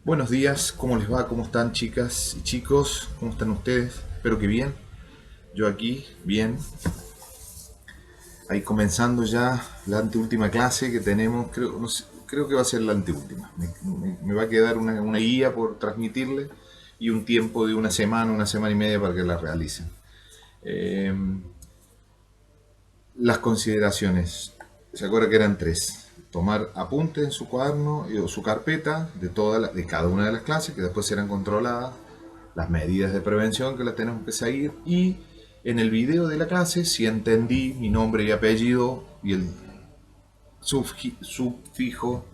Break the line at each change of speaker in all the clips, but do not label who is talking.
Buenos días, ¿cómo les va? ¿Cómo están, chicas y chicos? ¿Cómo están ustedes? Espero que bien. Yo aquí, bien. Ahí comenzando ya la anteúltima clase que tenemos, creo, no sé, creo que va a ser la anteúltima. Me va a quedar una guía por transmitirle y un tiempo de una semana y media para que la realicen. Eh, las consideraciones, se acuerda que eran tres. Tomar apuntes en su cuaderno o su carpeta de cada una de las clases que después serán controladas, las medidas de prevención que las tenemos que seguir y en el video de la clase si entendí mi nombre y apellido y el sufijo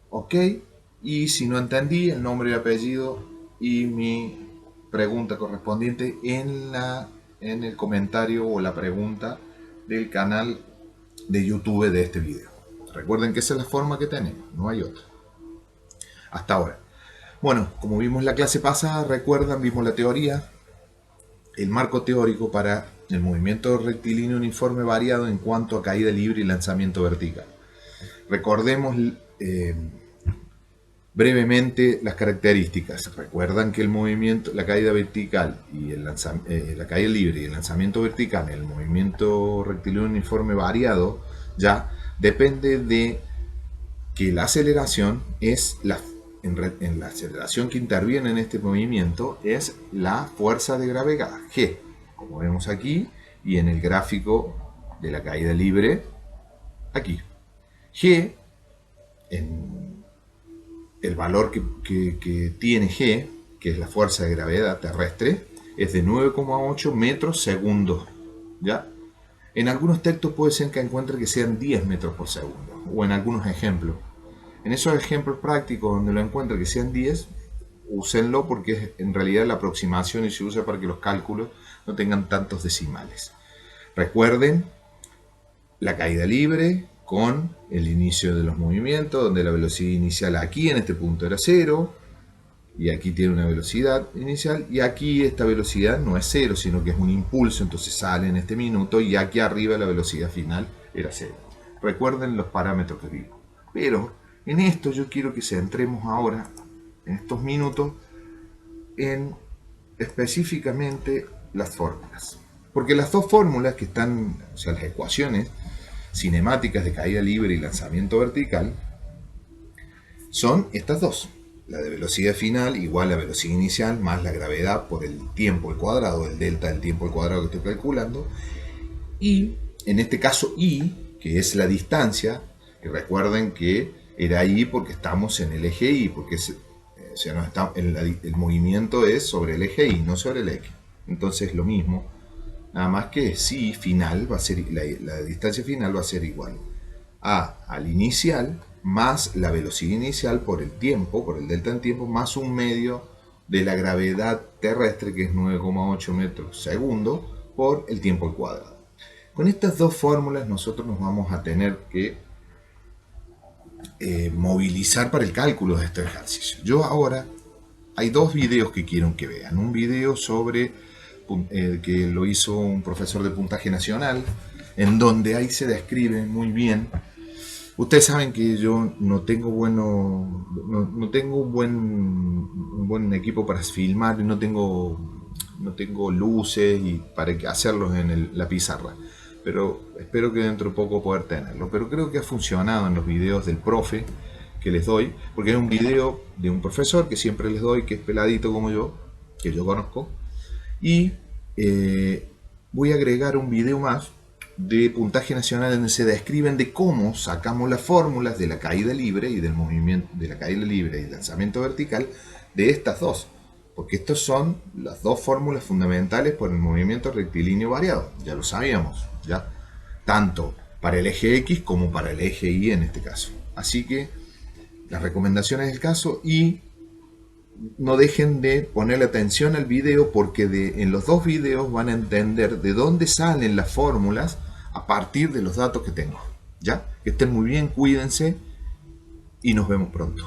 ok, y si no entendí el nombre y apellido y mi pregunta correspondiente en el comentario o la pregunta del canal de YouTube de este video. Recuerden que esa es la forma que tenemos, no hay otra. Hasta ahora. Bueno, como vimos la clase pasada, recuerdan, vimos la teoría, el marco teórico para el movimiento rectilíneo uniforme variado en cuanto a caída libre y lanzamiento vertical. Recordemos eh, brevemente las características. Recuerdan que el movimiento, la caída vertical y la caída libre y el lanzamiento vertical, el movimiento rectilíneo uniforme variado, ya depende de que la aceleración es en la aceleración que interviene en este movimiento es la fuerza de gravedad G, como vemos aquí y en el gráfico de la caída libre aquí. G, en el valor que tiene G, que es la fuerza de gravedad terrestre, es de 9,8 metros segundo. ¿Ya? En algunos textos puede ser que encuentre que sean 10 metros por segundo, o en algunos ejemplos. En esos ejemplos prácticos donde lo encuentre que sean 10, úsenlo porque es en realidad la aproximación y se usa para que los cálculos no tengan tantos decimales. Recuerden la caída libre con el inicio de los movimientos, donde la velocidad inicial aquí en este punto era 0, y aquí tiene una velocidad inicial, y aquí esta velocidad no es 0, sino que es un impulso, entonces sale en este minuto, y aquí arriba la velocidad final era 0. Recuerden los parámetros que vimos. Pero en esto yo quiero que centremos ahora, en estos minutos, en específicamente las fórmulas. Porque las dos fórmulas que están, o sea, las ecuaciones cinemáticas de caída libre y lanzamiento vertical, son estas dos. La de velocidad final igual a velocidad inicial más la gravedad por el tiempo al cuadrado, el delta del tiempo al cuadrado que estoy calculando. Y en este caso I, que es la distancia, y recuerden que era I porque estamos en el eje Y, porque o sea, no está, el movimiento es sobre el eje Y, no sobre el X. Entonces lo mismo, nada más que si final va a ser, la distancia final va a ser igual al inicial más la velocidad inicial por el tiempo, por el delta en tiempo, más un medio de la gravedad terrestre, que es 9,8 metros segundo, por el tiempo al cuadrado. Con estas dos fórmulas nosotros nos vamos a tener que movilizar para el cálculo de este ejercicio. Yo ahora, hay dos videos que quiero que vean. Un video sobre que lo hizo un profesor de puntaje nacional, en donde ahí se describe muy bien. Ustedes saben que yo no tengo no tengo un buen equipo para filmar y no tengo luces y para hacerlos en la pizarra. Pero espero que dentro de poco poder tenerlo. Pero creo que ha funcionado en los videos del profe que les doy, porque hay un video de un profesor que siempre les doy, que es peladito como yo, que yo conozco, y voy a agregar un video más de puntaje nacional donde se describen de cómo sacamos las fórmulas de la caída libre y del movimiento de la caída libre y el lanzamiento vertical de estas dos, porque estas son las dos fórmulas fundamentales por el movimiento rectilíneo variado, ya lo sabíamos, ya tanto para el eje X como para el eje Y en este caso. Así que las recomendaciones del caso, y no dejen de ponerle atención al video porque en los dos videos van a entender de dónde salen las fórmulas a partir de los datos que tengo. ¿Ya? Que estén muy bien, cuídense y nos vemos pronto.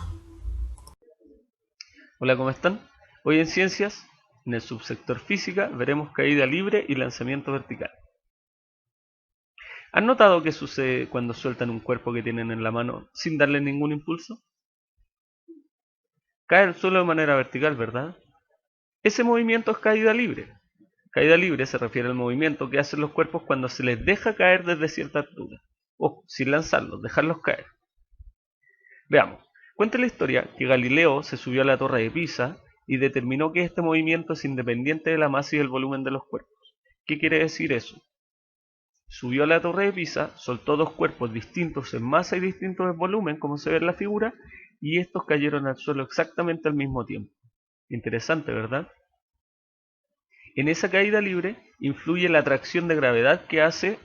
Hola, ¿cómo están? Hoy en Ciencias, en el subsector Física, veremos caída libre y lanzamiento vertical. ¿Han notado qué sucede cuando sueltan un cuerpo que tienen en la mano sin darle ningún impulso? cae al suelo de manera vertical, ¿verdad? Ese movimiento es caída libre. Caída libre se refiere al movimiento que hacen los cuerpos cuando se les deja caer desde cierta altura. O sin lanzarlos, dejarlos caer. Veamos. Cuenta la historia que Galileo se subió a la torre de Pisa y determinó que este movimiento es independiente de la masa y del volumen de los cuerpos. ¿Qué quiere decir eso? Subió a la torre de Pisa, soltó dos cuerpos distintos en masa y distintos en volumen, como se ve en la figura, y estos cayeron al suelo exactamente al mismo tiempo. Interesante, ¿verdad? En esa caída libre influye la atracción de gravedad que hace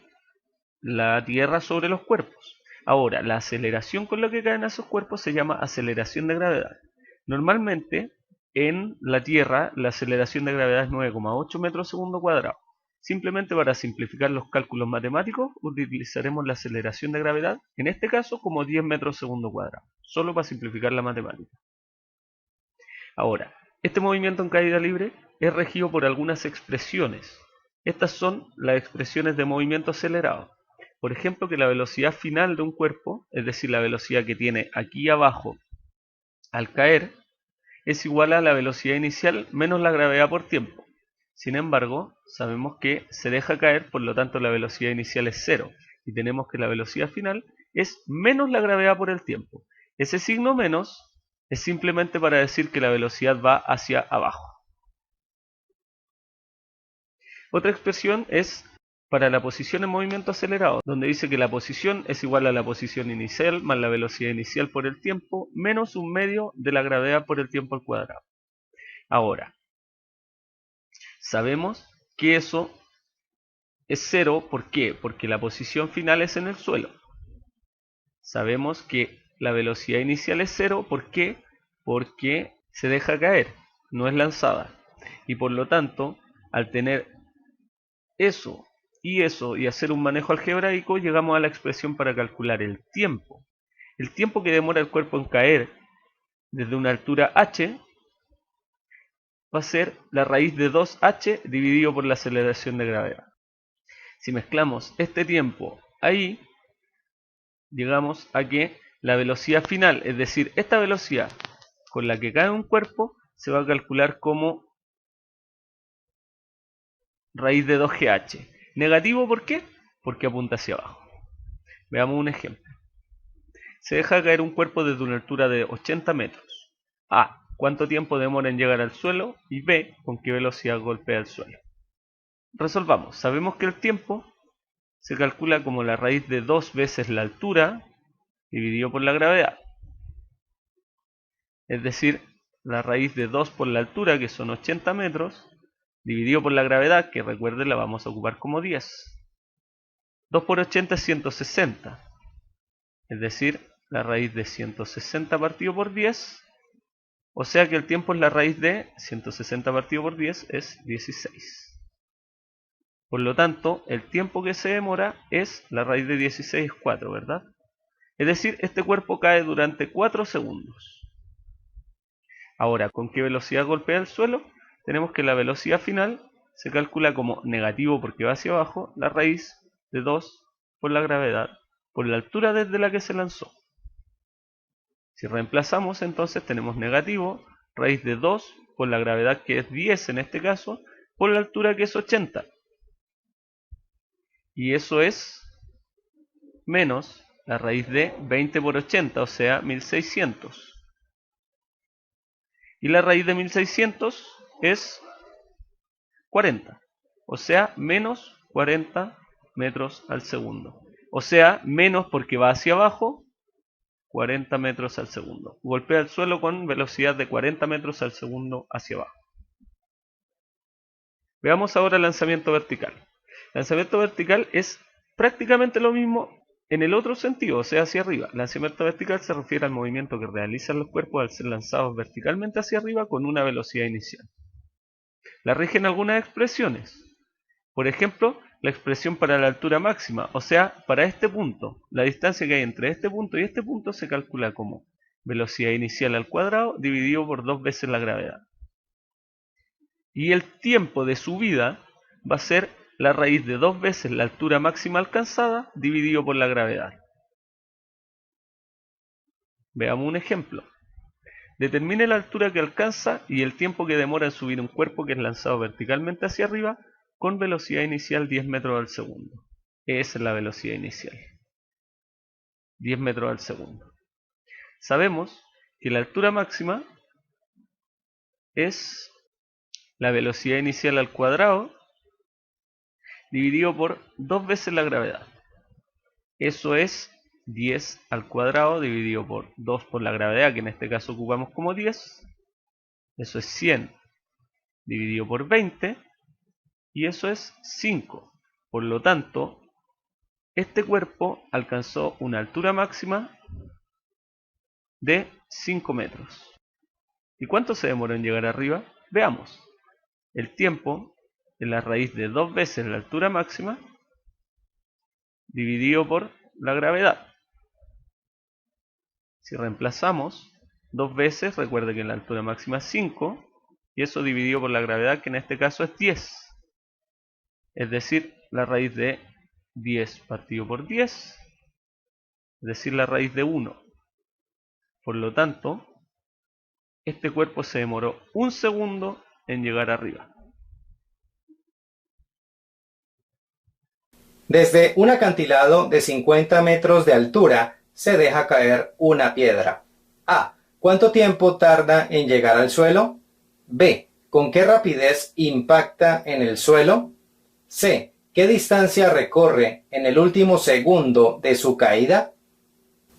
la Tierra sobre los cuerpos. Ahora, la aceleración con la que caen esos cuerpos se llama aceleración de gravedad. Normalmente, en la Tierra, la aceleración de gravedad es 9,8 metros segundo cuadrado. Simplemente para simplificar los cálculos matemáticos, utilizaremos la aceleración de gravedad, en este caso como 10 metros segundo cuadrado, solo para simplificar la matemática. Ahora, este movimiento en caída libre es regido por algunas expresiones. Estas son las expresiones de movimiento acelerado. Por ejemplo, que la velocidad final de un cuerpo, es decir, la velocidad que tiene aquí abajo al caer, es igual a la velocidad inicial menos la gravedad por tiempo. Sin embargo, sabemos que se deja caer, por lo tanto la velocidad inicial es 0, y tenemos que la velocidad final es menos la gravedad por el tiempo. Ese signo menos es simplemente para decir que la velocidad va hacia abajo. Otra expresión es para la posición en movimiento acelerado, donde dice que la posición es igual a la posición inicial más la velocidad inicial por el tiempo menos un medio de la gravedad por el tiempo al cuadrado. Ahora, sabemos que eso es 0, ¿por qué? Porque la posición final es en el suelo. Sabemos que la velocidad inicial es 0, ¿por qué? Porque se deja caer, no es lanzada. Y por lo tanto, al tener eso y hacer un manejo algebraico, llegamos a la expresión para calcular el tiempo. El tiempo que demora el cuerpo en caer desde una altura h va a ser la raíz de 2h dividido por la aceleración de gravedad. Si mezclamos este tiempo ahí, llegamos a que la velocidad final, es decir, esta velocidad con la que cae un cuerpo, se va a calcular como raíz de 2gh. Negativo, ¿por qué? Porque apunta hacia abajo. Veamos un ejemplo. Se deja caer un cuerpo desde una altura de 80 metros. A. ¿Cuánto tiempo demora en llegar al suelo? Y B. ¿Con qué velocidad golpea el suelo? Resolvamos. Sabemos que el tiempo se calcula como la raíz de 2 veces la altura dividido por la gravedad. Es decir, la raíz de 2 por la altura, que son 80 metros, dividido por la gravedad, que recuerden la vamos a ocupar como 10. 2 por 80 es 160. Es decir, la raíz de 160 partido por 10. O sea que el tiempo es la raíz de 160 partido por 10 es 16. Por lo tanto, el tiempo que se demora es la raíz de 16 es 4, ¿verdad? Es decir, este cuerpo cae durante 4 segundos. Ahora, ¿con qué velocidad golpea el suelo? Tenemos que la velocidad final se calcula como negativo porque va hacia abajo, la raíz de 2 por la gravedad, por la altura desde la que se lanzó. Si reemplazamos, entonces tenemos negativo, raíz de 2 por la gravedad que es 10 en este caso, por la altura que es 80. Y eso es menos la raíz de 20 por 80, o sea, 1600. Y la raíz de 1600 es 40, o sea, menos 40 metros al segundo. O sea, menos porque va hacia abajo, 40 metros al segundo. Golpea el suelo con velocidad de 40 metros al segundo hacia abajo. Veamos ahora el lanzamiento vertical. El lanzamiento vertical es prácticamente lo mismo en el otro sentido, o sea, hacia arriba. El lanzamiento vertical se refiere al movimiento que realizan los cuerpos al ser lanzados verticalmente hacia arriba con una velocidad inicial. La rigen algunas expresiones. Por ejemplo, la expresión para la altura máxima, o sea, para este punto. La distancia que hay entre este punto y este punto se calcula como velocidad inicial al cuadrado dividido por 2 veces la gravedad. Y el tiempo de subida va a ser la raíz de 2 veces la altura máxima alcanzada dividido por la gravedad. Veamos un ejemplo. Determine la altura que alcanza y el tiempo que demora en subir un cuerpo que es lanzado verticalmente hacia arriba con velocidad inicial 10 metros al segundo. Esa es la velocidad inicial. 10 metros al segundo. Sabemos que la altura máxima es la velocidad inicial al cuadrado dividido por 2 veces la gravedad. Eso es 10 al cuadrado dividido por 2 por la gravedad, que en este caso ocupamos como 10. Eso es 100 dividido por 20 y eso es 5. Por lo tanto, este cuerpo alcanzó una altura máxima de 5 metros. ¿Y cuánto se demoró en llegar arriba? Veamos. El tiempo es la raíz de 2 veces la altura máxima dividido por la gravedad. Si reemplazamos 2 veces, recuerde que la altura máxima es 5 y eso dividido por la gravedad, que en este caso es 10. Es decir, la raíz de 10 partido por 10, es decir, la raíz de 1. Por lo tanto, este cuerpo se demoró 1 segundo en llegar arriba.
Desde un acantilado de 50 metros de altura se deja caer una piedra. A. ¿Cuánto tiempo tarda en llegar al suelo? B. ¿Con qué rapidez impacta en el suelo? C. ¿Qué distancia recorre en el último segundo de su caída?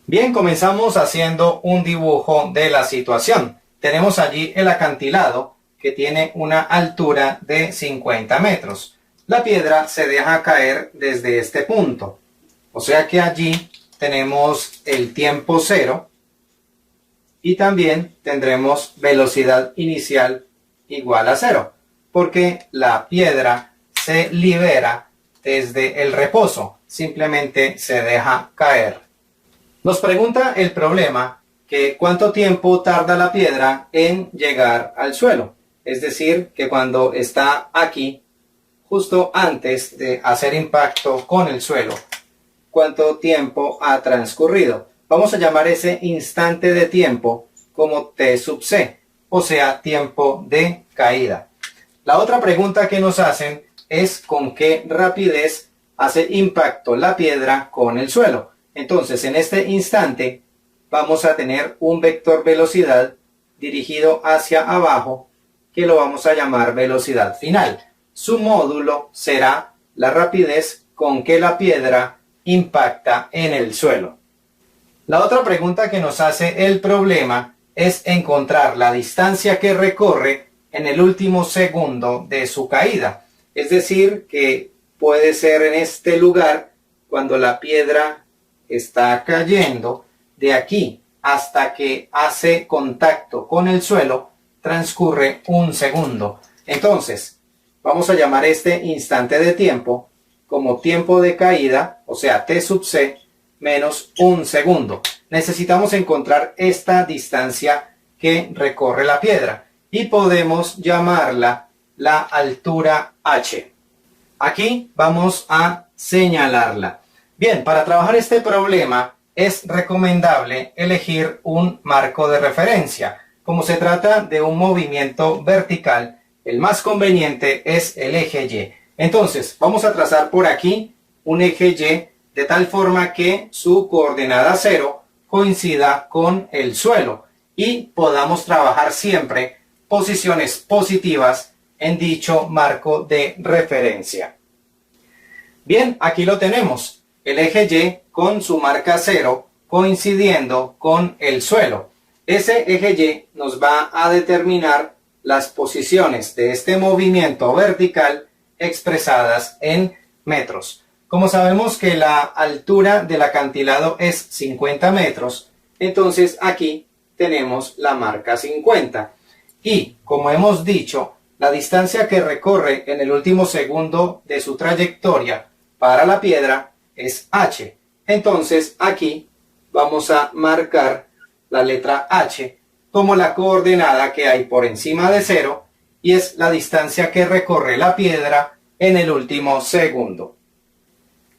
Bien, comenzamos haciendo un dibujo de la situación. Tenemos allí el acantilado que tiene una altura de 50 metros. La piedra se deja caer desde este punto. O sea que allí tenemos el tiempo cero y también tendremos velocidad inicial igual a 0, porque la piedra se libera desde el reposo, simplemente se deja caer. Nos pregunta el problema que cuánto tiempo tarda la piedra en llegar al suelo, es decir, que cuando está aquí, justo antes de hacer impacto con el suelo, cuánto tiempo ha transcurrido. Vamos a llamar ese instante de tiempo como T sub c, o sea, tiempo de caída. La otra pregunta que nos hacen es con qué rapidez hace impacto la piedra con el suelo. Entonces, en este instante vamos a tener un vector velocidad dirigido hacia abajo que lo vamos a llamar velocidad final. Su módulo será la rapidez con que la piedra impacta en el suelo. La otra pregunta que nos hace el problema es encontrar la distancia que recorre en el último segundo de su caída. Es decir, que puede ser en este lugar cuando la piedra está cayendo, de aquí hasta que hace contacto con el suelo transcurre 1 segundo. Entonces, vamos a llamar este instante de tiempo como tiempo de caída, o sea, T sub c menos 1 segundo. Necesitamos encontrar esta distancia que recorre la piedra y podemos llamarla la altura h. Aquí vamos a señalarla. Bien, para trabajar este problema es recomendable elegir un marco de referencia. Como se trata de un movimiento vertical, el más conveniente es el eje Y. Entonces, vamos a trazar por aquí un eje Y de tal forma que su coordenada 0 coincida con el suelo y podamos trabajar siempre posiciones positivas en dicho marco de referencia. Bien, aquí lo tenemos, el eje Y con su marca 0 coincidiendo con el suelo. Ese eje Y nos va a determinar las posiciones de este movimiento vertical expresadas en metros. Como sabemos que la altura del acantilado es 50 metros, entonces aquí tenemos la marca 50. Y, como hemos dicho, la distancia que recorre en el último segundo de su trayectoria para la piedra es h. Entonces aquí vamos a marcar la letra h como la coordenada que hay por encima de 0 y es la distancia que recorre la piedra en el último segundo.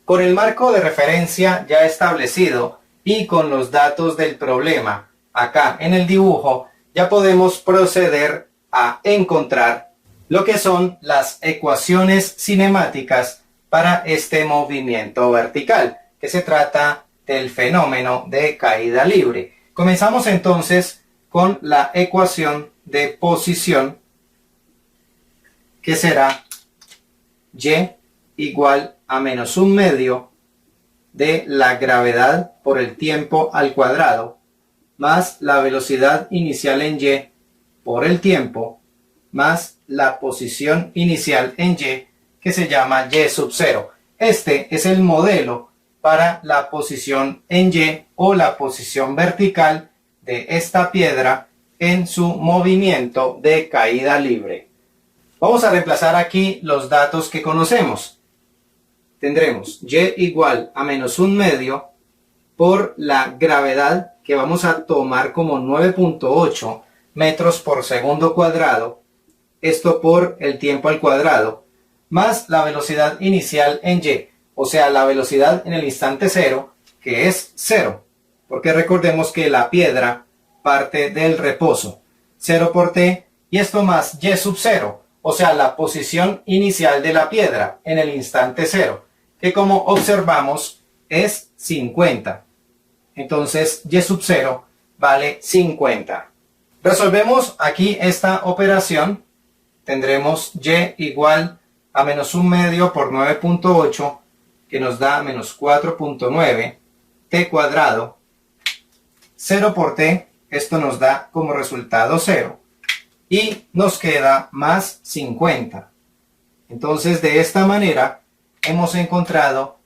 Con el marco de referencia ya establecido y con los datos del problema acá en el dibujo, ya podemos proceder a encontrar lo que son las ecuaciones cinemáticas para este movimiento vertical, que se trata del fenómeno de caída libre. Comenzamos entonces con la ecuación de posición, que será y igual a menos un medio de la gravedad por el tiempo al cuadrado, más la velocidad inicial en y por el tiempo, más la posición inicial en y, que se llama y sub 0. Este es el modelo para la posición en y o la posición vertical de esta piedra en su movimiento de caída libre. Vamos a reemplazar aquí los datos que conocemos. Tendremos y igual a menos un medio por la gravedad, que vamos a tomar como 9.8 metros por segundo cuadrado, esto por el tiempo al cuadrado, más la velocidad inicial en y, o sea, la velocidad en el instante cero, que es 0, porque recordemos que la piedra parte del reposo, 0 por t, y esto más y sub 0, o sea, la posición inicial de la piedra en el instante 0, que como observamos es 50. Entonces y sub 0 vale 50. Resolvemos aquí esta operación. Tendremos y igual a menos un medio por 9.8, que nos da menos 4.9 t cuadrado. 0 por t, esto nos da como resultado 0. Y nos queda más 50. Entonces, de esta manera hemos encontrado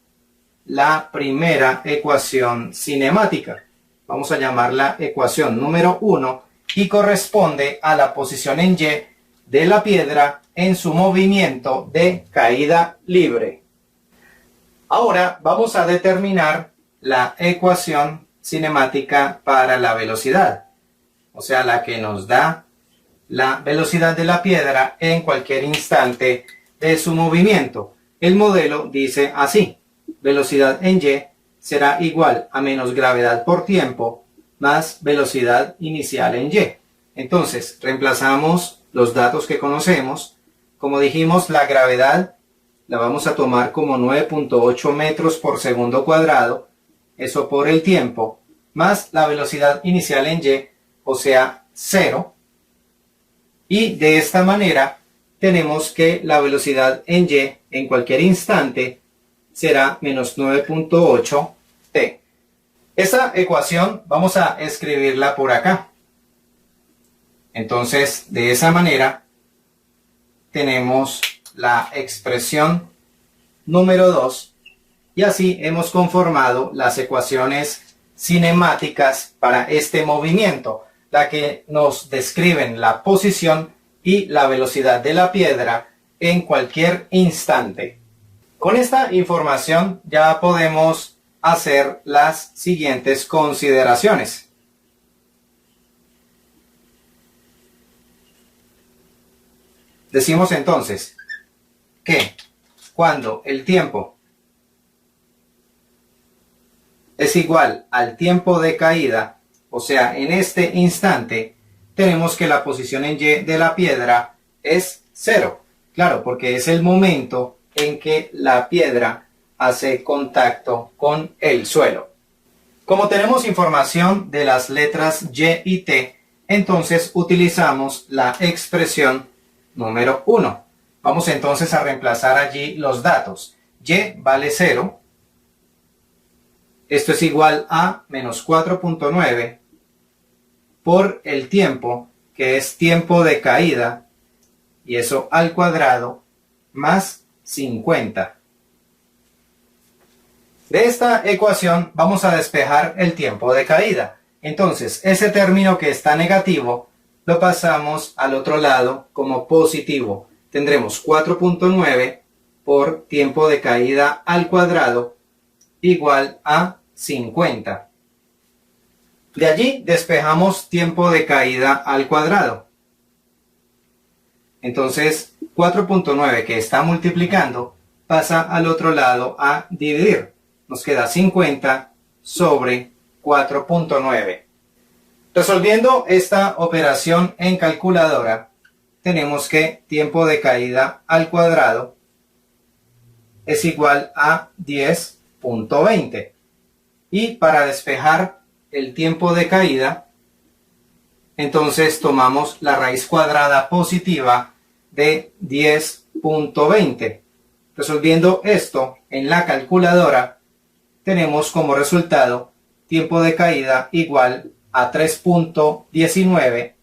la primera ecuación cinemática. Vamos a llamarla ecuación número 1 y corresponde a la posición en y de la piedra en su movimiento de caída libre. Ahora vamos a determinar la ecuación cinemática para la velocidad, o sea, la que nos da la velocidad de la piedra en cualquier instante de su movimiento. El modelo dice así: velocidad en y será igual a menos gravedad por tiempo más velocidad inicial en y. Entonces, reemplazamos los datos que conocemos. Como dijimos, la gravedad la vamos a tomar como 9.8 metros por segundo cuadrado, eso por el tiempo, más la velocidad inicial en y, o sea, 0. Y de esta manera tenemos que la velocidad en y en cualquier instante será menos 9.8 t. Esta ecuación vamos a escribirla por acá. Entonces, de esa manera tenemos la expresión número 2 y así hemos conformado las ecuaciones cinemáticas para este movimiento, la que nos describen la posición y la velocidad de la piedra en cualquier instante. Con esta información ya podemos hacer las siguientes consideraciones. Decimos entonces que cuando el tiempo es igual al tiempo de caída, o sea, en este instante, tenemos que la posición en y de la piedra es 0. Claro, porque es el momento en que la piedra hace contacto con el suelo. Como tenemos información de las letras y y t, entonces utilizamos la expresión número 1. Vamos entonces a reemplazar allí los datos. Y vale 0. Esto es igual a menos 4.9 por el tiempo, que es tiempo de caída, y eso al cuadrado, más 50. De esta ecuación vamos a despejar el tiempo de caída. Entonces, ese término que está negativo lo pasamos al otro lado como positivo. Tendremos 4.9 por tiempo de caída al cuadrado igual a 50. De allí despejamos tiempo de caída al cuadrado. Entonces 4.9 que está multiplicando pasa al otro lado a dividir. Nos queda 50 sobre 4.9. Resolviendo esta operación en calculadora, tenemos que tiempo de caída al cuadrado es igual a 10.20. Y para despejar el tiempo de caída, entonces tomamos la raíz cuadrada positiva de 10.20. Resolviendo esto en la calculadora, tenemos como resultado tiempo de caída igual a 3.19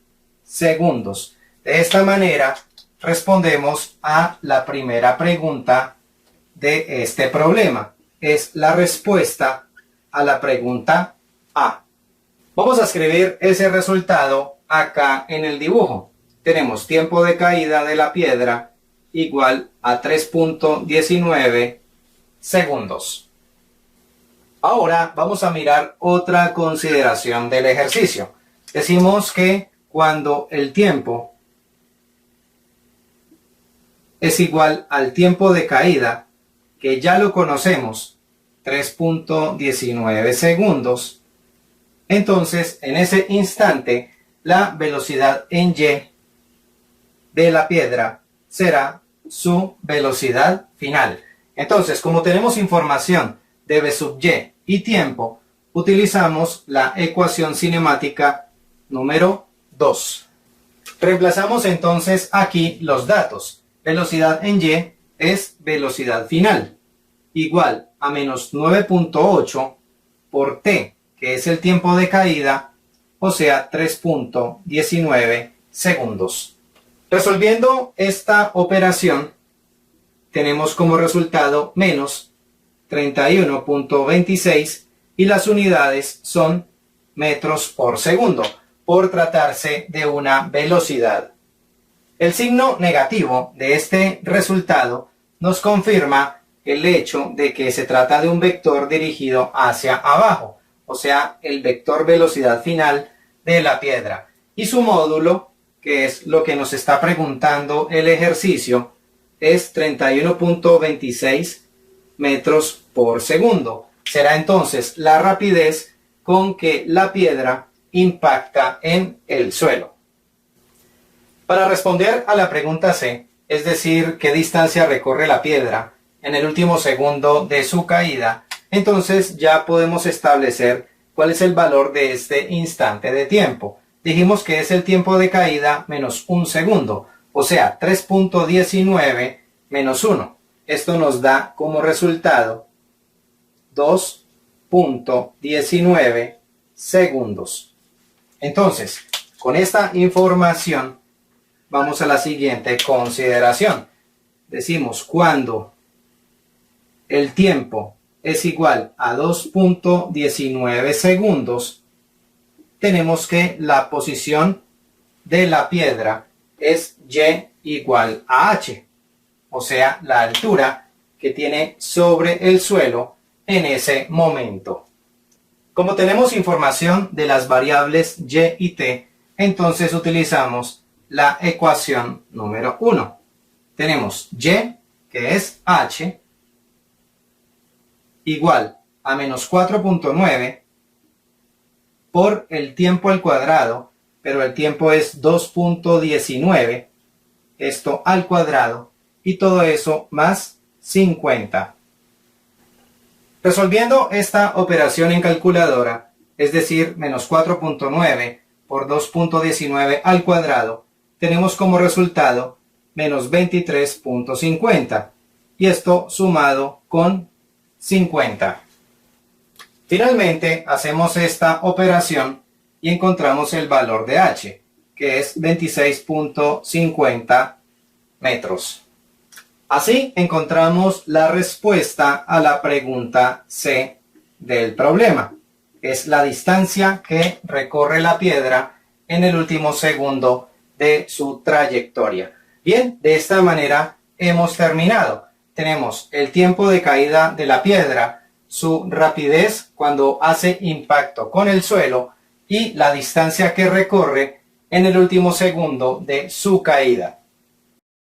segundos. De esta manera respondemos a la primera pregunta de este problema. Es la respuesta a la pregunta A. Vamos a escribir ese resultado acá en el dibujo. Tenemos tiempo de caída de la piedra igual a 3.19 segundos. Ahora vamos a mirar otra consideración del ejercicio. Decimos que cuando el tiempo es igual al tiempo de caída, que ya lo conocemos, 3.19 segundos, entonces en ese instante la velocidad en y de la piedra será su velocidad final. Entonces, como tenemos información de v sub y y tiempo, utilizamos la ecuación cinemática número 2. Reemplazamos entonces aquí los datos. Velocidad en y es velocidad final, igual a menos 9.8 por t, que es el tiempo de caída, o sea 3.19 segundos. Resolviendo esta operación, tenemos como resultado menos 31.26 y las unidades son metros por segundo, por tratarse de una velocidad. El signo negativo de este resultado nos confirma el hecho de que se trata de un vector dirigido hacia abajo, o sea, el vector velocidad final de la piedra. Y su módulo, que es lo que nos está preguntando el ejercicio, es 31.26 metros por segundo. Será entonces la rapidez con que la piedra impacta en el suelo. Para responder a la pregunta C, es decir, qué distancia recorre la piedra en el último segundo de su caída, entonces ya podemos establecer cuál es el valor de este instante de tiempo. Dijimos que es el tiempo de caída menos un segundo, o sea, 3.19 menos 1. Esto nos da como resultado 2.19 segundos. Entonces, con esta información, vamos a la siguiente consideración. Decimos cuando el tiempo es igual a 2.19 segundos, tenemos que la posición de la piedra es y igual a h, o sea, la altura que tiene sobre el suelo en ese momento. Como tenemos información de las variables y y t, entonces utilizamos la ecuación número 1. Tenemos y, que es h, igual a menos 4.9 por el tiempo al cuadrado, pero el tiempo es 2.19, esto al cuadrado, y todo eso más 50. Resolviendo esta operación en calculadora, es decir, menos 4.9 por 2.19 al cuadrado, tenemos como resultado menos 23.50, y esto sumado con 50. Finalmente, hacemos esta operación y encontramos el valor de h, que es 26.50 metros. Así encontramos la respuesta a la pregunta C del problema. Es la distancia que recorre la piedra en el último segundo de su trayectoria. Bien, de esta manera hemos terminado. Tenemos el tiempo de caída de la piedra, su rapidez cuando hace impacto con el suelo y la distancia que recorre en el último segundo de su caída.